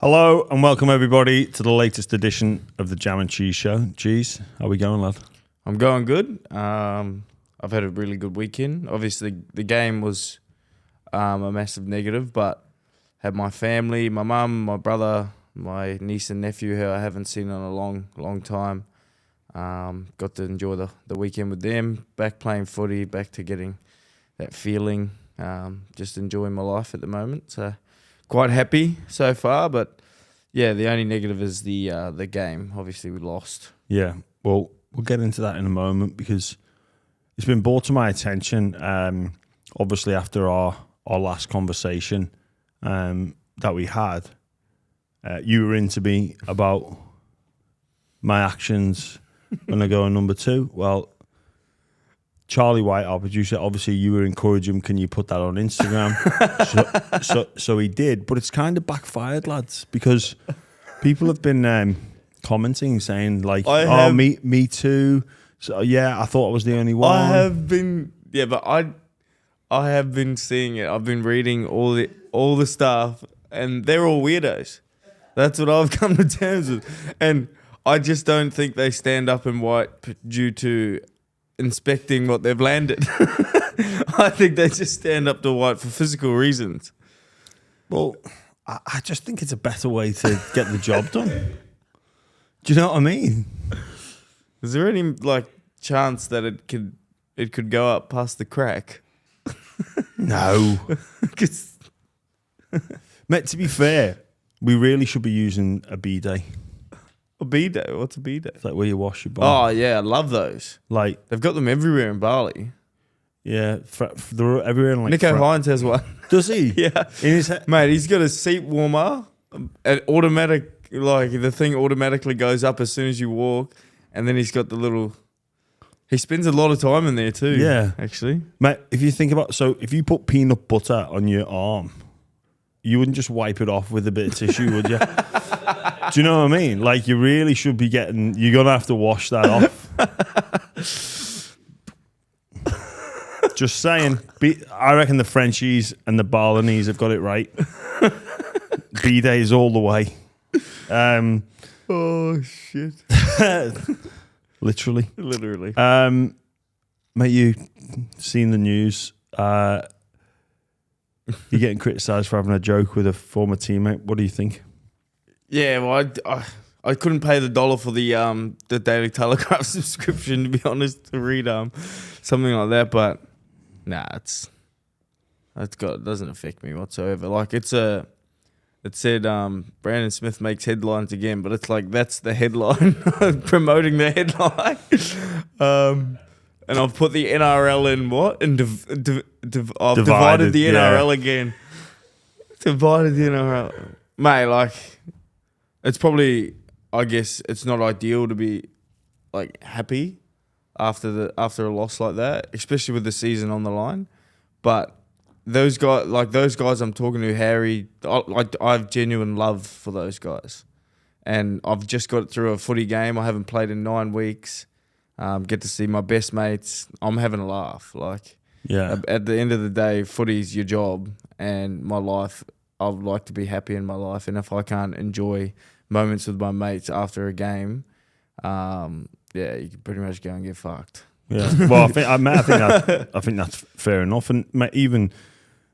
Hello and welcome everybody to the latest edition of the Jam and Cheese Show. Cheese, how we going, lad? I'm going good. I've had a really good weekend. Obviously, the game was a massive negative, but had my family, my mum, my brother, my niece and nephew, who I haven't seen in a long time. Got to enjoy the weekend with them. Back playing footy, back to getting that feeling. Just enjoying my life at the moment. So quite happy so far, but yeah, the only negative is the game. Obviously, we lost. Yeah, well, we'll get into that in a moment because it's been brought to my attention, obviously after our last conversation that we had. You were into me about my actions when I go on number 2. Well, Charlie White, our producer, obviously you were encouraging, can you put that on Instagram? so he did, but it's kind of backfired, lads, because people have been commenting, saying like, me too. So yeah, I thought I was the only one. I have been seeing it. I've been reading all the stuff, and they're all weirdos. That's what I've come to terms with, and I just don't think they stand up in white due to inspecting what they've landed. I think they just stand up to white for physical reasons. Well, I just think it's a better way to get the job done. Do you know what I mean? Is there any chance that it could go up past the crack? No. Mate, to be fair, we really should be using a bidet. A bidet? What's a bidet? It's like where you wash your bum. Oh yeah, I love those. Like they've got them everywhere in Bali. Yeah, they're everywhere in Nico Hines has one. Does he? Yeah. In his head? Mate, he's got a seat warmer. An automatic, the thing automatically goes up as soon as you walk, and then he's got the little. He spends a lot of time in there too. Yeah, actually, mate. If you think about, if you put peanut butter on your arm, you wouldn't just wipe it off with a bit of tissue, would you? Do you know what I mean? Like, you really should be getting. You're gonna have to wash that off. Just saying. I reckon the Frenchies and the Balinese have got it right. B-days all the way. Oh shit! Literally. Mate, you seen the news? You're getting criticised for having a joke with a former teammate. What do you think? Yeah, well, I couldn't pay the $1 for the Daily Telegraph subscription, to be honest, to read something like that. But nah, it doesn't affect me whatsoever. Like it said Brandon Smith makes headlines again, but it's like that's the headline, promoting the headline. And I've put the NRL in what? And I've divided the NRL again. Divided the NRL, mate. It's probably, I guess, it's not ideal to be happy after a loss like that, especially with the season on the line. But those guys I'm talking to, Harry, I have genuine love for those guys, and I've just got through a footy game. I haven't played in 9 weeks. Get to see my best mates. I'm having a laugh. At the end of the day, footy's your job, and my life. I would like to be happy in my life, and if I can't enjoy moments with my mates after a game, you can pretty much go and get fucked. Yeah, well, I think that's fair enough, and even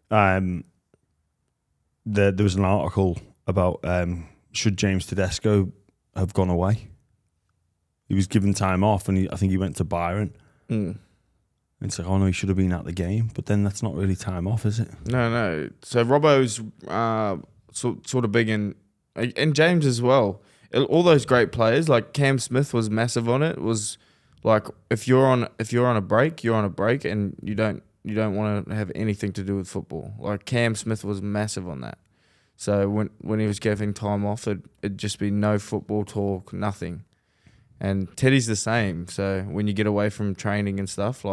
there was an article about should James Tedesco have gone away. He was given time off, and I think he went to Byron. Mm. It's like, oh no, he should have been at the game, but then that's not really time off, is it? No. So Robbo's sort of big and James as well. All those great players, like Cam Smith was massive on it. It was like if you're on a break, you're on a break, and you don't want to have anything to do with football. Like Cam Smith was massive on that. So when he was getting time off, it'd just be no football talk, nothing. And Teddy's the same. So when you get away from training and stuff,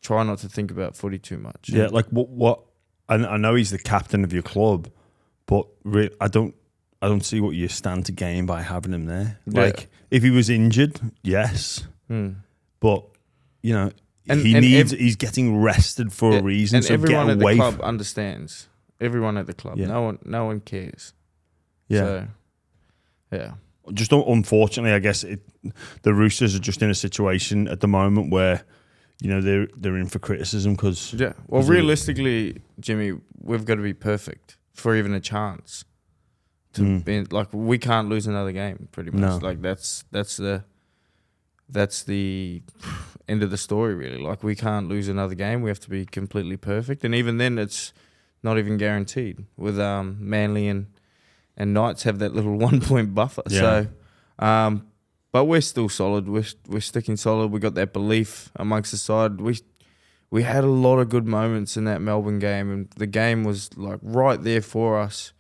try not to think about footy too much. Yeah, like what? I know he's the captain of your club, but I don't see what you stand to gain by having him there. Yeah. If he was injured, yes, but he's getting rested for a reason. And so everyone get away at the club understands. Everyone at the club, no one cares. Yeah. So, yeah. Just unfortunately, I guess the Roosters are just in a situation at the moment where, you know, they're in for criticism because Well, realistically, Jimmy, we've got to be perfect for even a chance to be like we can't lose another game. Pretty much, like that's the end of the story. Really, like we can't lose another game. We have to be completely perfect, and even then, it's not even guaranteed. With Manly and Knights have that little 1 point buffer. Yeah. So, but we're still solid. We're sticking solid. We got that belief amongst the side. We had a lot of good moments in that Melbourne game, and the game was like right there for us.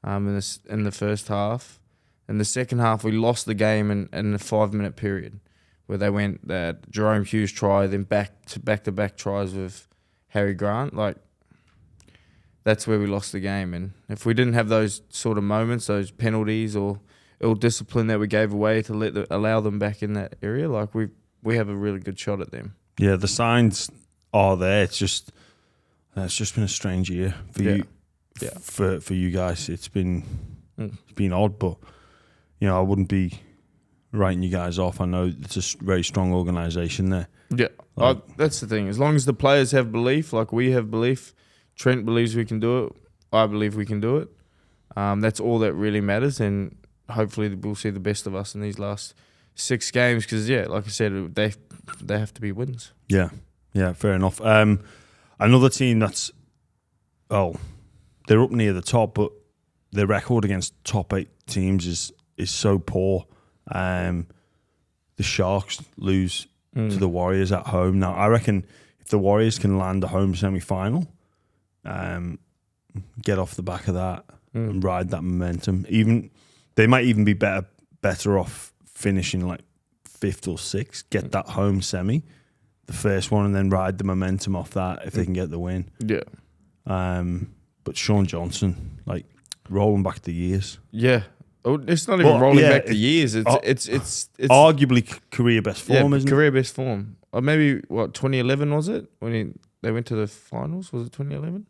In the first half, in the second half, we lost the game in the 5-minute period, where they went that Jerome Hughes try, then back to back tries with Harry Grant. Like that's where we lost the game. And if we didn't have those sort of moments, those penalties or ill discipline that we gave away to allow them back in that area, like we have a really good shot at them. Yeah, the signs are there. It's just been a strange year for you. Yeah. For you guys, it's been odd, but you know I wouldn't be writing you guys off. I know it's a very strong organisation there. Yeah, that's the thing. As long as the players have belief, like we have belief, Trent believes we can do it. I believe we can do it. That's all that really matters, and hopefully we'll see the best of us in these last 6 games. Because like I said, they have to be wins. Yeah, fair enough. Another team that's they're up near the top, but their record against top 8 teams is so poor. The Sharks lose to the Warriors at home. Now, I reckon if the Warriors can land a home semi-final, get off the back of that and ride that momentum, they might even be better off finishing like 5th or 6th, get that home semi, the first one, and then ride the momentum off that if they can get the win. Yeah. But Sean Johnson, like rolling back the years. Yeah. Oh, it's not even rolling back the years. It's arguably career best form, isn't it? Career best form. Or maybe 2011 was it when they went to the finals? Was it 2011?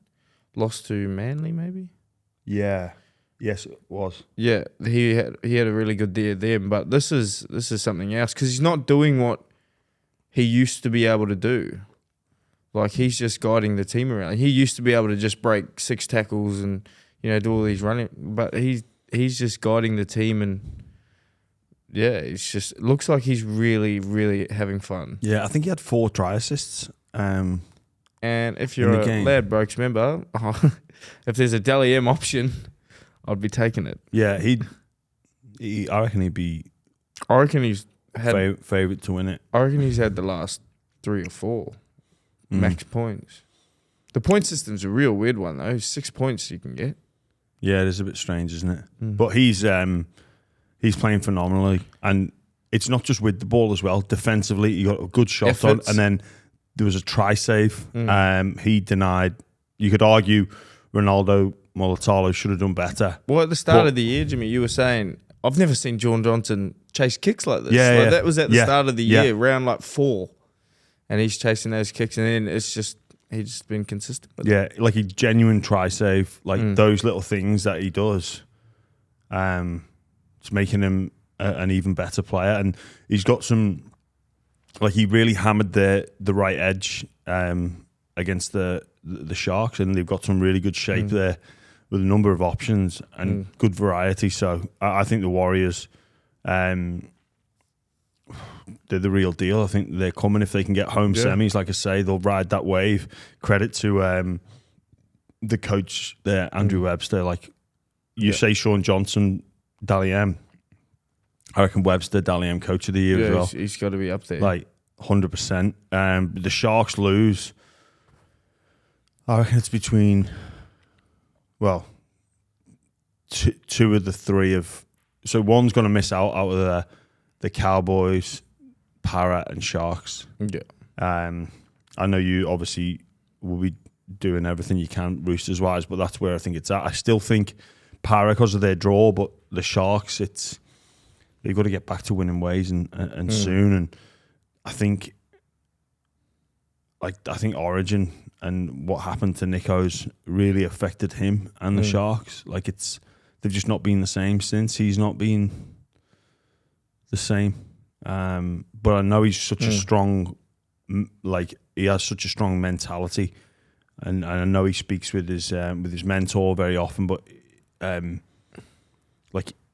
Lost to Manly, maybe. Yeah. Yes, it was. Yeah, he had a really good year there, but this is something else because he's not doing what he used to be able to do. Like he's just guiding the team around. He used to be able to just break 6 tackles and do all these running, but he's just guiding the team, and it looks like he's really, really having fun. Yeah, I think he had 4 try assists. And if you're a Ladbrokes member, if there's a Dally M option, I'd be taking it. Yeah, I reckon he'd be. I reckon he's had favourite to win it. I reckon he's had the last 3 or 4 max points. The point system's a real weird one though. 6 points you can get. Yeah, it is a bit strange, isn't it? But he's playing phenomenally, and it's not just with the ball as well. Defensively, he got a good shot on, and then there was a try save. He denied. You could argue Ronaldo Mulatalo should have done better. Well, at the start of the year, Jimmy, you were saying I've never seen Sean Johnson chase kicks like this. Yeah, that was at the start of the year, round 4, and he's chasing those kicks, and then it's just. He's just been consistent with it. Like a genuine try save, like those little things that he does. It's making him an even better player, and he's got some. Like he really hammered the right edge against the Sharks, and they've got some really good shape there with a number of options and good variety. So I think the Warriors. They're the real deal. I think they're coming if they can get home semis. Like I say, they'll ride that wave. Credit to the coach there, Andrew Webster. Like you say, Sean Johnson, Dally M. I reckon Webster, Dally M, coach of the year as well. He's got to be up there. Like 100%. The Sharks lose. I reckon it's between, two of the 3 of. So one's going to miss out of the Cowboys, Parrot, and Sharks. Yeah. I know you obviously will be doing everything you can Roosters wise, but that's where I think it's at. I still think Parrot because of their draw, but the Sharks, they've got to get back to winning ways and soon. And I think Origin and what happened to Nico's really affected him and the Sharks. Like they've just not been the same since. He's not been the same. But I know he's such a strong, he has such a strong mentality, and I know he speaks with his mentor very often. But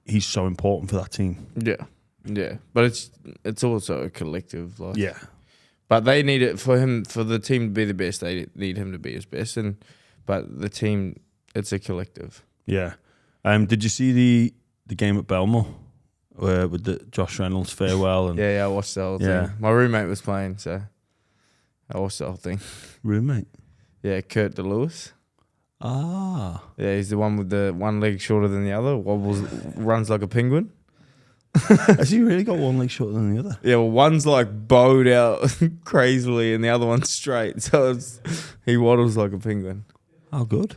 he's so important for that team. Yeah. But it's also a collective. Yeah. But they need it for the team to be the best. They need him to be his best, but the team, it's a collective. Yeah. Did you see the game at Belmore with the Josh Reynolds farewell? And I watched the whole thing. My roommate was playing, so I watched the whole thing. Roommate? Yeah, Kurt DeLewis. Ah. Yeah, he's the one with the one leg shorter than the other, runs like a penguin. Has he really got one leg shorter than the other? Yeah, well, one's like bowed out crazily and the other one's straight. So he waddles like a penguin. Oh, good.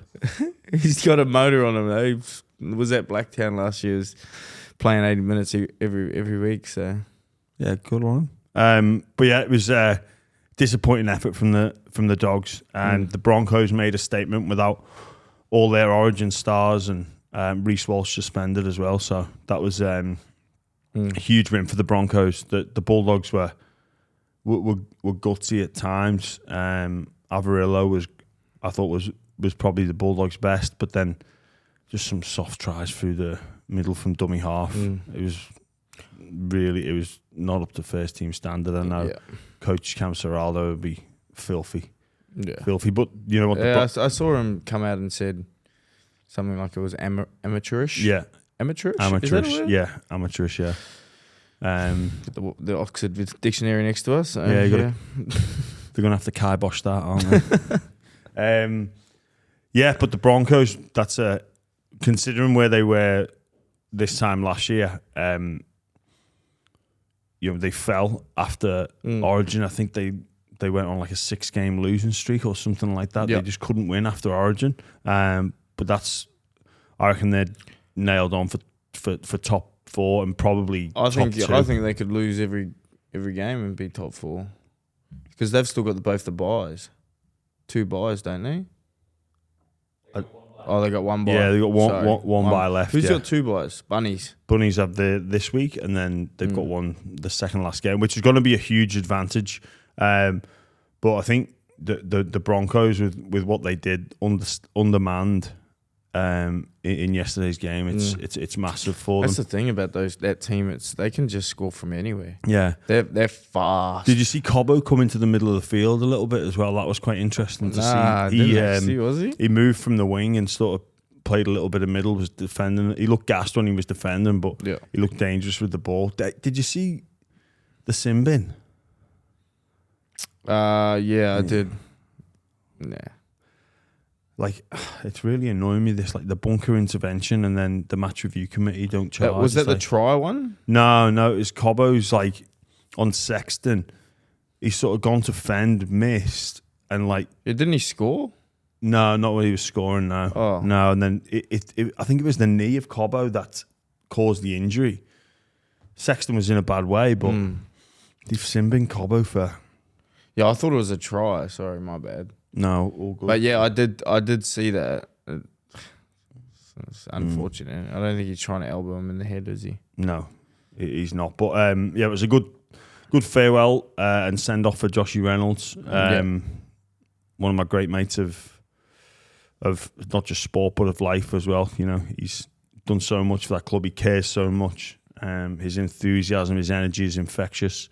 He's got a motor on him, though. He was at Blacktown last year. He was playing 80 minutes every week. So yeah, good on him. But yeah, it was a disappointing effort from the Dogs. And the Broncos made a statement without all their Origin stars, and Reece Walsh suspended as well. So that was a huge win for the Broncos. The Bulldogs were gutsy at times. Avarillo I thought was probably the Bulldogs' best, but then just some soft tries through the middle from dummy half. It was not up to first team standard. I know Coach Cam Serraldo would be filthy. But you know what? I saw him come out and said something like it was amateurish. Yeah. Amateurish? Amateurish, yeah. Amateurish, yeah. The Oxford Dictionary next to us. Yeah, they're going to have to kibosh that, aren't they? But the Broncos, that's considering where they were this time last year, they fell after Origin. I think they went on like a 6-game losing streak or something like that. They just couldn't win after Origin. But I reckon they're nailed on for top 4 and probably top 2. I think they could lose every game and be top 4 because they've still got both the buys. 2 buys, don't they? They got 1 buy. Yeah, they got one buy left. Who's got 2 buys? Bunnies have this week, and then they've got the second last game, which is going to be a huge advantage. But I think the Broncos with what they did undermanned in yesterday's game, it's massive for them. That's the thing about that team. They can just score from anywhere. Yeah, they're fast. Did you see Cobbo come into the middle of the field a little bit as well? That was quite interesting to see. Was he? He moved from the wing and sort of played a little bit of middle, was defending. He looked gassed when he was defending, but he looked dangerous with the ball. Did you see the sin bin? I did. Nah. It's really annoying me, this, the bunker intervention and then the match review committee don't charge. Was that the try one? No, it was Cobbo's, on Sexton. He's sort of gone to fend, missed, and didn't he score? No, not when he was scoring, no. Oh. No, and then I think it was the knee of Cobbo that caused the injury. Sexton was in a bad way, but they've sin-binned Cobbo for... Yeah, I thought it was a try. Sorry, my bad. No, all good. But yeah, I did see that. It's unfortunate. I don't think he's trying to elbow him in the head, is he? No, he's not. But it was a good farewell and send off for Joshy Reynolds. One of my great mates of not just sport but of life as well. He's done so much for that club. He cares so much. His enthusiasm, his energy is infectious.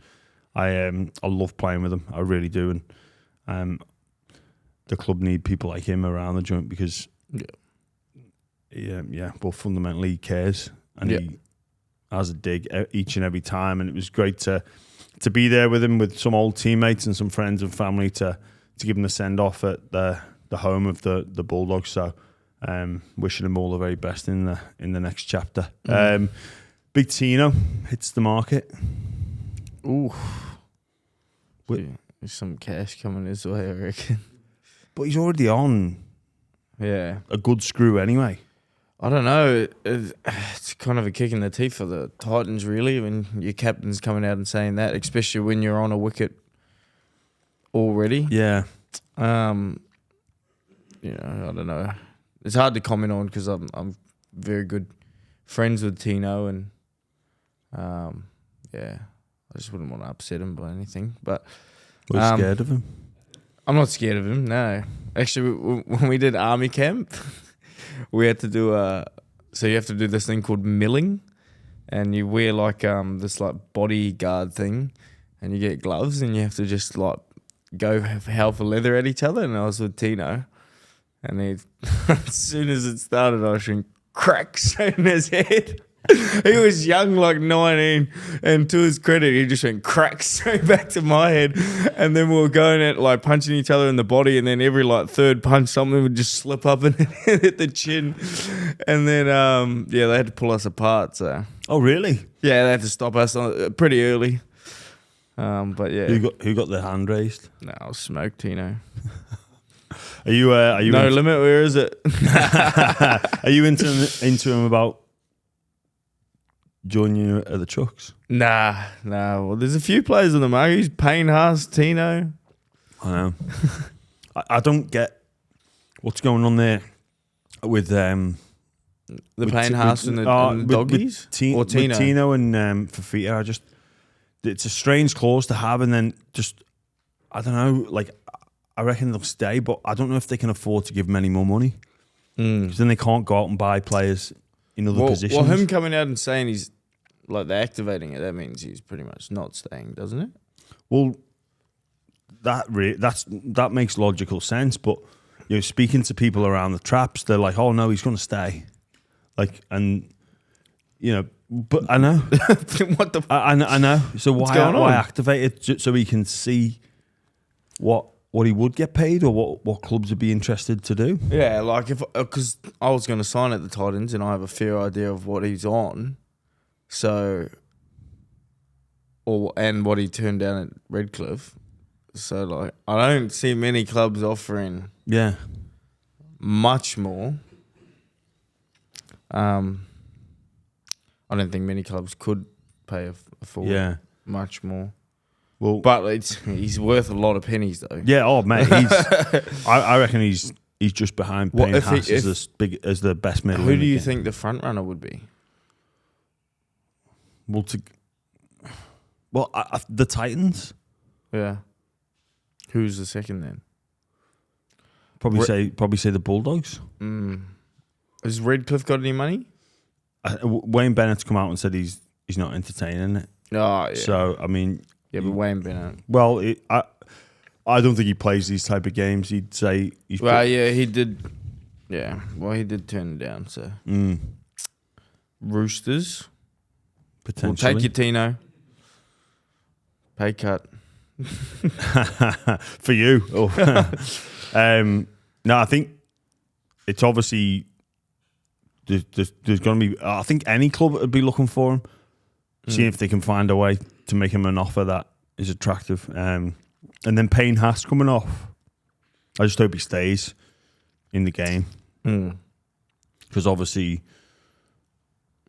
I love playing with him. I really do, and the club need people like him around the joint because, fundamentally he cares and he has a dig each and every time. And it was great to be there with him, with some old teammates and some friends and family to give him the send off at the home of the Bulldogs. So, wishing him all the very best in the next chapter. Big Tino hits the market. Ooh, there's some cash coming his way, I reckon. But he's already on a good screw anyway. I don't know. It's kind of a kick in the teeth for the Titans, really, when your captain's coming out and saying that, especially when you're on a wicket already. Yeah. I don't know. It's hard to comment on because I'm very good friends with Tino, and I just wouldn't want to upset him by anything. But Were you scared of him? I'm not scared of him. No, actually, when we did army camp, we had to do so you have to do this thing called milling, and you wear like this like bodyguard thing, and you get gloves, and you have to just like go hell for leather at each other. And I was with Tino, and he, as soon as it started, I was shooting crack straight in his head. He was young, like 19, and to his credit, he just went crack straight back to my head. And then we were going at like punching each other in the body, and then every like third punch, something would just slip up and hit the chin. And then they had to pull us apart. So Oh, really? yeah, they had to stop us pretty early. But yeah, Who got their hand raised? no, I was smoked, Tino. Are you No limit. Where is it? are you into him about joining you at the Chucks? Nah. Well, there's a few players on the market. He's Payne, Haas, Tino. I know. I don't get what's going on there with The Payne, Haas, and the doggies, or Tino. With Tino and Fafita. It's a strange clause to have, and then just I don't know. Like I reckon they'll stay, but I don't know if they can afford to give them any more money because then they can't go out and buy players in other positions. Well, him coming out and saying he's like they're activating it, that means he's pretty much not staying, doesn't it? Well, that makes logical sense, but speaking to people around the traps, they're like, "Oh no, he's going to stay," like, and but I know what the I know. So why activate it so he can see what he would get paid or what clubs would be interested to do? Yeah, like because I was going to sign at the Titans and I have a fair idea of what he's on, and what he turned down at Redcliffe. So like I don't see many clubs offering much more. I don't think many clubs could pay a forward much more. Well, but he's worth a lot of pennies though. Yeah. Oh mate, I reckon he's just behind Payne Haas as the best middle. Who do you think the front runner would be? The Titans. Yeah. Who's the second then? Probably say the Bulldogs. Has Redcliffe got any money? Wayne Bennett's come out and said he's not entertaining it. Oh yeah. So I mean, but Wayne Bennett. Well, I don't think he plays these type of games. He'd say he's. Well, he did. Yeah. Well, he did turn it down. So Roosters. Potentially. We'll take your Tino. Pay cut. For you. No, I think it's obviously there's going to be. I think any club would be looking for him, seeing if they can find a way to make him an offer that is attractive. And then Payne Haas coming off. I just hope he stays in the game because obviously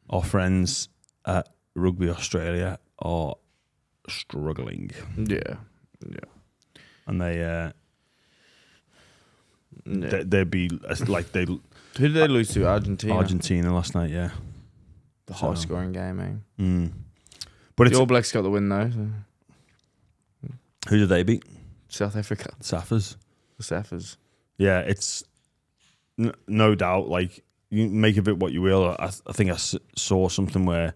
our friends at Rugby Australia are struggling. Yeah. And they'd be like they. Who did they lose to? Argentina last night, yeah. The high scoring game, eh? But the All Blacks got the win though. So. Who did they beat? South Africa. Saffers. The Saffers. Yeah, it's no doubt. Like you make of it what you will. I think I saw something where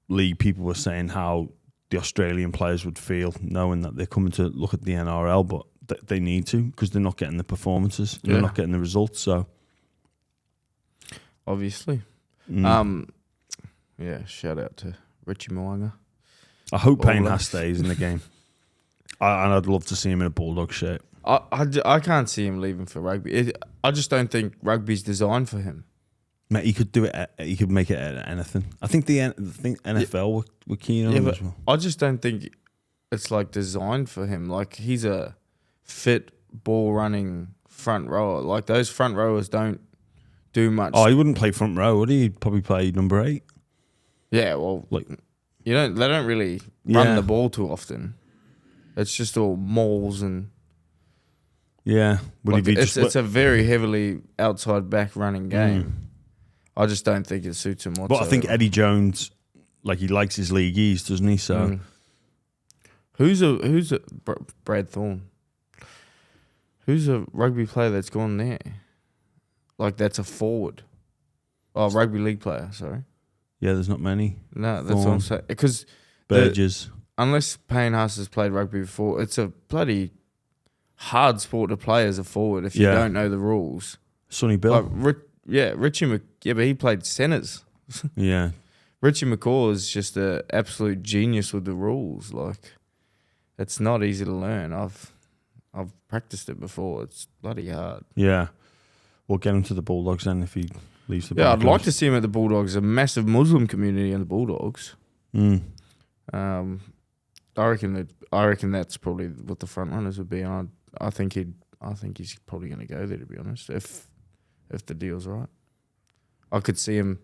league people were saying how the Australian players would feel knowing that they're coming to look at the NRL, but they need to because they're not getting the performances, they're not getting the results. So obviously, shout out to Richie Mo'unga. I hope Payne Haas stays in the game, and I'd love to see him in a Bulldog shirt. I can't see him leaving for rugby. I just don't think rugby's designed for him. Mate, he could do it. He could make it at anything. I think the NFL were keen on him as well. I just don't think it's like designed for him. Like he's a fit ball running front rower. Like those front rowers don't do much. Oh, he wouldn't play front row, would he? He'd probably play number 8. Yeah, well, like they don't really run the ball too often. It's just all mauls and Yeah. Would Like he be it's a very heavily outside back running game. I just don't think it suits him whatsoever. But I think Eddie Jones, like, he likes his leagueies, doesn't he? So who's a Brad Thorne? Who's a rugby player that's gone there? Like, that's a forward. Oh, rugby league player, sorry. Yeah, there's not many. No, that's what I'm saying. Because Burgess. Unless Payne Haas has played rugby before, it's a bloody hard sport to play as a forward if you don't know the rules. Sonny Bill. Like, but he played centres. Yeah. Richie McCaw is just an absolute genius with the rules. Like, it's not easy to learn. I've practiced it before. It's bloody hard. Yeah. We'll get him to the Bulldogs then if he leaves the Yeah, Broncos. I'd like to see him at the Bulldogs. A massive Muslim community in the Bulldogs. I reckon that's probably what the front runners would be. I think he's probably going to go there, to be honest, if the deal's right. I could see him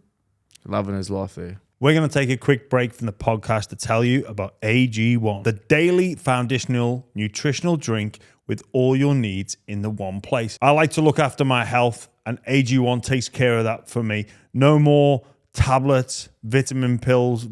loving his life there. We're going to take a quick break from the podcast to tell you about AG1, the daily foundational nutritional drink with all your needs in the one place. I like to look after my health, and AG1 takes care of that for me. No more tablets, vitamin pills,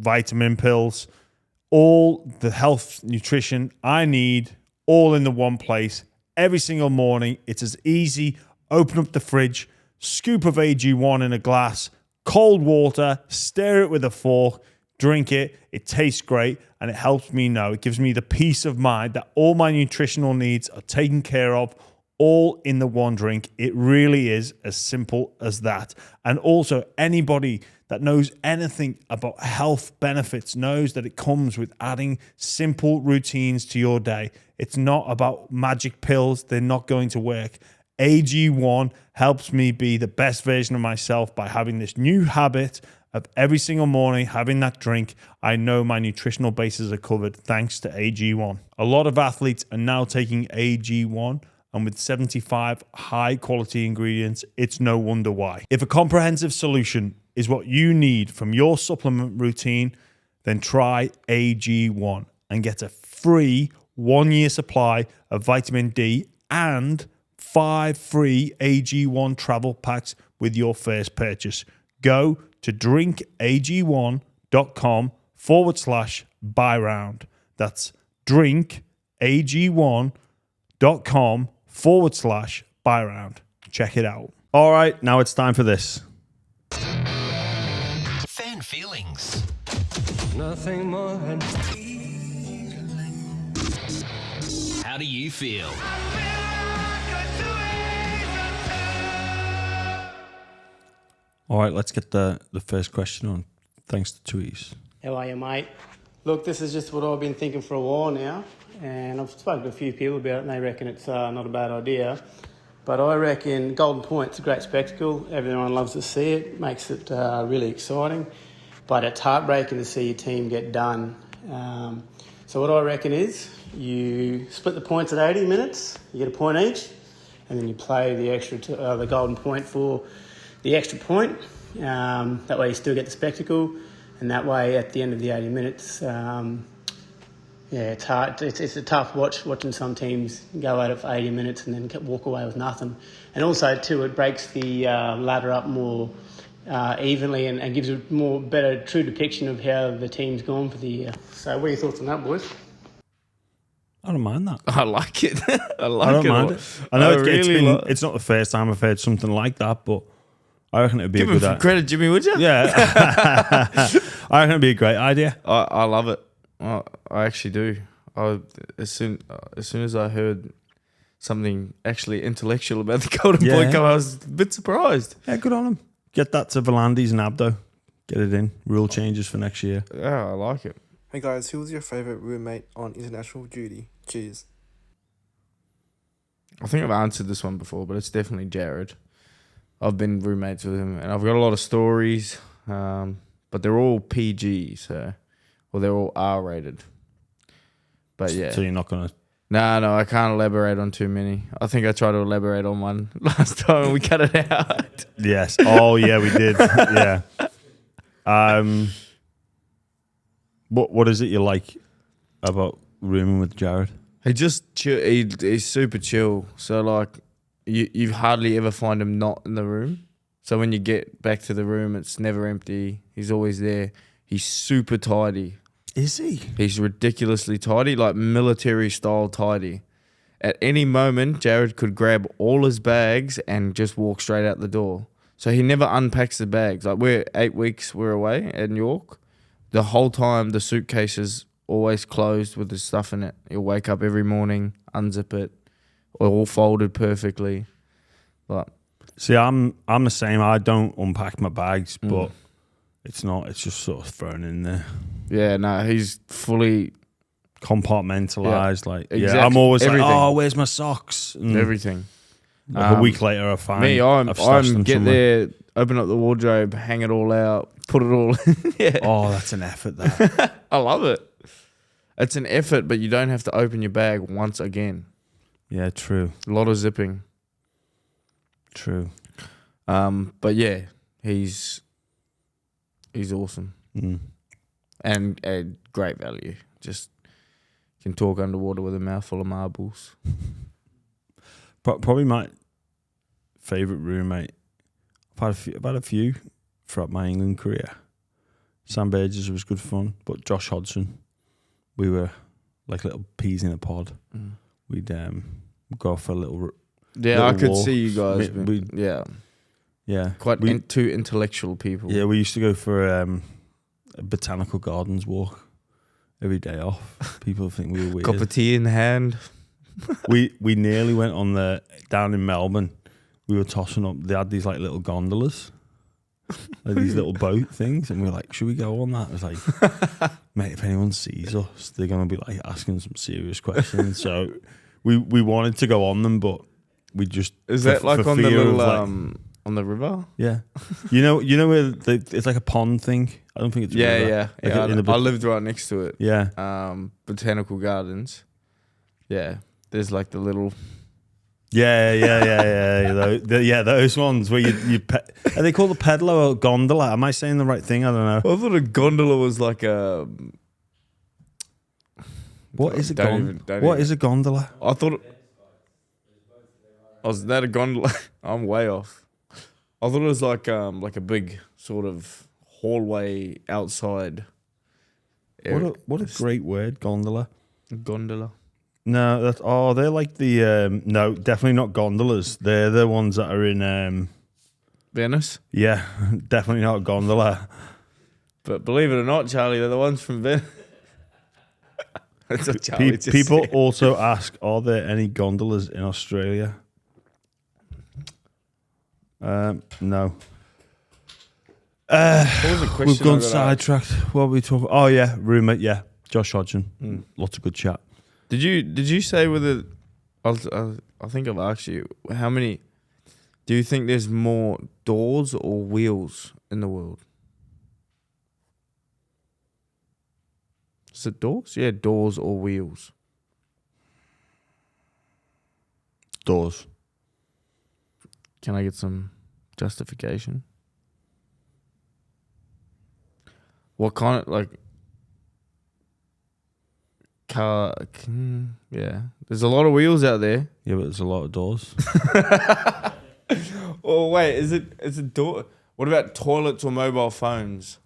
all the health, nutrition I need, all in the one place. Every single morning, it's as easy. Open up the fridge, scoop of AG1 in a glass, cold water, stir it with a fork, drink it. It tastes great, and it helps me know. It gives me the peace of mind that all my nutritional needs are taken care of, all in the one drink. It really is as simple as that. And also, anybody that knows anything about health benefits knows that it comes with adding simple routines to your day. It's not about magic pills. They're not going to work. AG1 helps me be the best version of myself by having this new habit of every single morning having that drink. I know my nutritional bases are covered thanks to AG1. A lot of athletes are now taking AG1, and with 75 high quality ingredients, it's no wonder why. If a comprehensive solution is what you need from your supplement routine, then try AG1 and get a free 1-year supply of vitamin D and 5 free AG1 travel packs with your first purchase. Go to drinkag1.com/buy round. That's drinkag1.com/buy round. Check it out. All right, now it's time for this. Fan feelings. Nothing more than. How do you feel? All right, let's get the first question on. Thanks to Tooheys. How are you, mate? Look, this is just what I've been thinking for a while now, and I've spoken to a few people about it, and they reckon it's not a bad idea. But I reckon Golden Point's a great spectacle. Everyone loves to see it. Makes it really exciting. But it's heartbreaking to see your team get done. So what I reckon is you split the points at 80 minutes. You get a point each, and then you play the extra the Golden Point for the extra point. That way you still get the spectacle, and that way at the end of the 80 minutes, it's hard. It's a tough watching some teams go at it for 80 minutes and then walk away with nothing. And also too, it breaks the ladder up more evenly and gives a better true depiction of how the team's gone for the year. So what are your thoughts on that, boys? I don't mind that. I like it. I don't mind it. I know it's not the first time I've heard something like that, but I reckon it would be Give a him good some credit, Jimmy, would you? Yeah. I reckon it'd be a great idea. I love it. I actually do. As soon as I heard something actually intellectual about the Golden Point Cup, I was a bit surprised. Yeah, good on him. Get that to Volandis and Abdo. Get it in. Rule changes for next year. Yeah, I like it. Hey guys, who was your favourite roommate on international duty? Cheers. I think I've answered this one before, but it's definitely Jared. I've been roommates with him, and I've got a lot of stories, but they're all PG, or they're all R-rated. But yeah. So you're not going to... No, I can't elaborate on too many. I think I tried to elaborate on one last time and we cut it out. Yes. Oh, yeah, we did. Yeah. What is it you like about rooming with Jared? He just chill. He's super chill. So like, you hardly ever find him not in the room. So when you get back to the room, it's never empty. He's always there. He's super tidy. Is he? He's ridiculously tidy, like military style tidy. At any moment, Jared could grab all his bags and just walk straight out the door. So he never unpacks the bags. Like 8 weeks we're away in York. The whole time the suitcase is always closed with his stuff in it. He'll wake up every morning, unzip it, all folded perfectly. But see, I'm the same. I don't unpack my bags, but it's just sort of thrown in there. yeah, no, he's fully Compartmentalized, like exactly. I'm always Everything. like, oh, where's my socks? And everything. like a week later, I find I'm I've stashed them get somewhere. there, open up the wardrobe, hang it all out, put it all in. Yeah. Oh, that's an effort. That I love it. It's an effort, but you don't have to open your bag once again. yeah, true, A lot of zipping. true. But yeah, he's awesome and great value. Just can talk underwater with a mouthful of marbles. Probably my favourite roommate. I've had a few throughout my England career. Sam Burgess was good fun, but Josh Hodgson, we were like little peas in a pod. We'd go for a little. Yeah, I little could walk. see you guys. Yeah, Quite two intellectual people. Yeah, we used to go for a botanical gardens walk every day off. People think we were weird. Cup of tea in hand. we nearly went on down in Melbourne. We were tossing up. They had these like little gondolas, like these little boat things, and we were like, "Should we go on that?" It was like, mate, if anyone sees us, they're gonna be like asking some serious questions. So we wanted to go on them, but we just Is that like on the fear little of, on the river? yeah, you know where it's like a pond thing. I don't think it's a river. Like I lived right next to it. Yeah, Botanical Gardens. Yeah, there's like the little. Yeah. Those ones where are they called a pedalo or gondola? Am I saying the right thing? I don't know. I thought a gondola was like a. What is a Don't What even- is a gondola? I thought. Was that a gondola? I'm way off. I thought it was like a big sort of hallway outside. What a great word, gondola. Gondola. No, they're like the no, definitely not gondolas. They're the ones that are in Venice. yeah, definitely not a gondola. But believe it or not, Charlie, they're the ones from Venice. That's what Charlie just People said. also ask, are there any gondolas in Australia? No. What was the question? We've gone I got asked? sidetracked. What are we talking? Oh yeah, roommate. Yeah, Josh Hodgson. Lots of good chat. Did you say whether? I think I've asked you how many. Do you think there's more doors or wheels in the world? Is it doors? Yeah, doors or wheels. Doors. Can I get some justification? What kind of like car? Yeah, there's a lot of wheels out there. Yeah, but there's a lot of doors. Oh wait, is it door? What about toilets or mobile phones?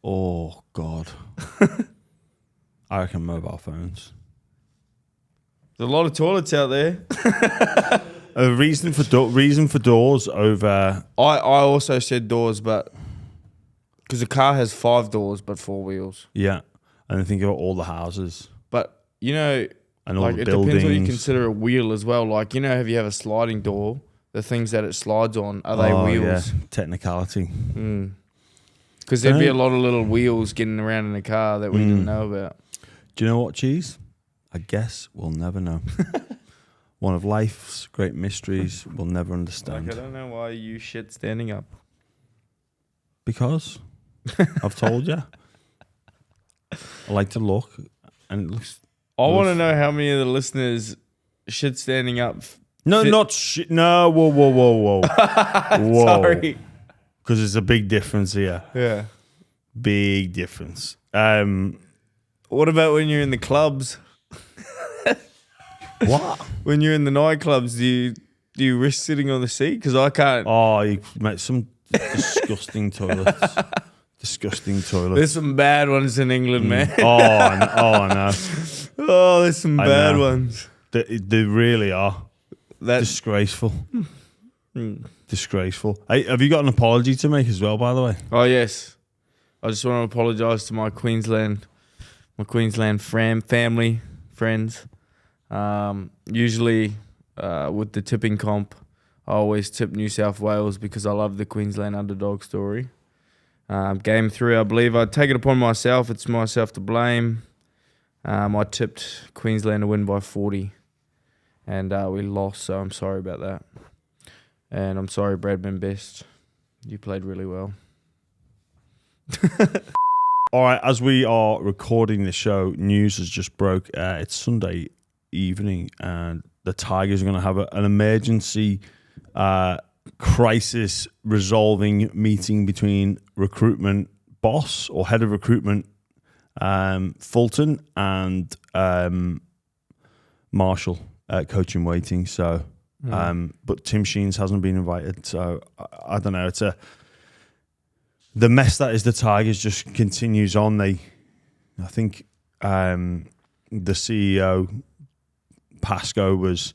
Oh God. I reckon mobile phones. There's a lot of toilets out there. A reason for doors over. I also said doors, but because a car has 5 doors but 4 wheels. Yeah, and then think about all the houses But you know, and all like the it buildings. depends what you consider a wheel as well. Like you know, if you have a sliding door, the things that it slides on are they wheels? Yeah. Technicality. Because there'd be a lot of little wheels getting around in a car that we didn't know about. Do you know what, Cheese? I guess we'll never know. One of life's great mysteries we'll never understand. Like, I don't know why you shit standing up. Because I've told you. I like to look, and it looks. I want to know how many of the listeners shit standing up. No, not shit. No, whoa. Sorry. Because there's a big difference here. Yeah. Big difference. What about when you're in the clubs? What? When you're in the nightclubs, do you risk sitting on the seat? Because I can't. Oh, you mate, some disgusting toilets. Disgusting toilets. There's some bad ones in England, man. I know. Oh, there's some I bad know. ones. They really are. That's Disgraceful. Disgraceful. Hey, have you got an apology to make as well, by the way? Oh yes, I just want to apologise to my Queensland family, friends. Usually, with the tipping comp, I always tip New South Wales because I love the Queensland underdog story. Game 3, I believe I take it upon myself. It's myself to blame. I tipped Queensland to win by 40, and we lost. So I'm sorry about that. And I'm sorry, Bradman Best. You played really well. All right, as we are recording the show, news has just broke. It's Sunday evening, and the Tigers are going to have an emergency crisis resolving meeting between recruitment boss or head of recruitment Fulton and Marshall, coach in waiting. So, but Tim Sheens hasn't been invited. So I don't know. The mess that is the Tigers just continues on. I think the CEO Pascoe was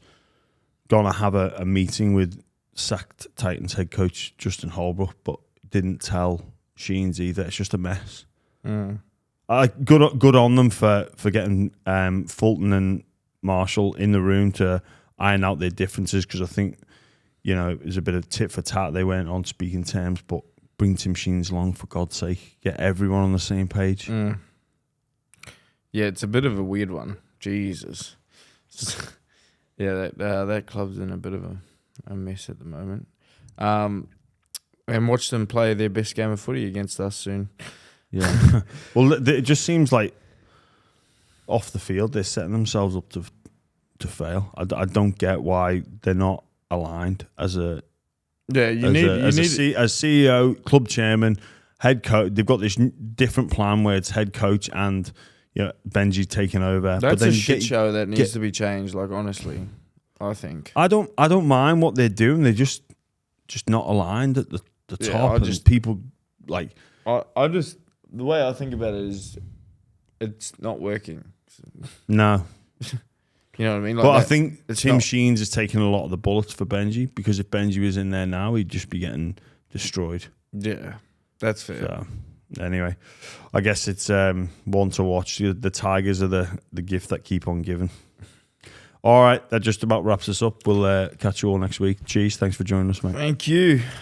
gonna have a meeting with sacked Titans head coach Justin Holbrook, but didn't tell Sheens either. It's just a mess. Good on them for getting Fulton and Marshall in the room to iron out their differences, because I think, you know, it was a bit of tit for tat. They weren't on speaking terms, but bring Tim Sheens along, for God's sake. Get everyone on the same page. Yeah, it's a bit of a weird one. Jesus. Yeah, that club's in a bit of a mess at the moment. And watch them play their best game of footy against us soon. Yeah. Well, it just seems like off the field they're setting themselves up to fail. I don't get why they're not aligned as a CEO, club chairman, head coach. They've got this different plan where it's head coach and, you know, Benji taking over. That's a shit show that needs to be changed. Like, honestly, I think I don't mind what they're doing. They're just not aligned at the top. And people like. I just, the way I think about it is, it's not working. No. You know what I mean? Like, but I think Tim Sheens is taking a lot of the bullets for Benji, because if Benji was in there now, he'd just be getting destroyed. Yeah, that's fair. So, anyway, I guess it's one to watch. The Tigers are the gift that keep on giving. All right, that just about wraps us up. We'll catch you all next week. Cheers. Thanks for joining us, mate. Thank you.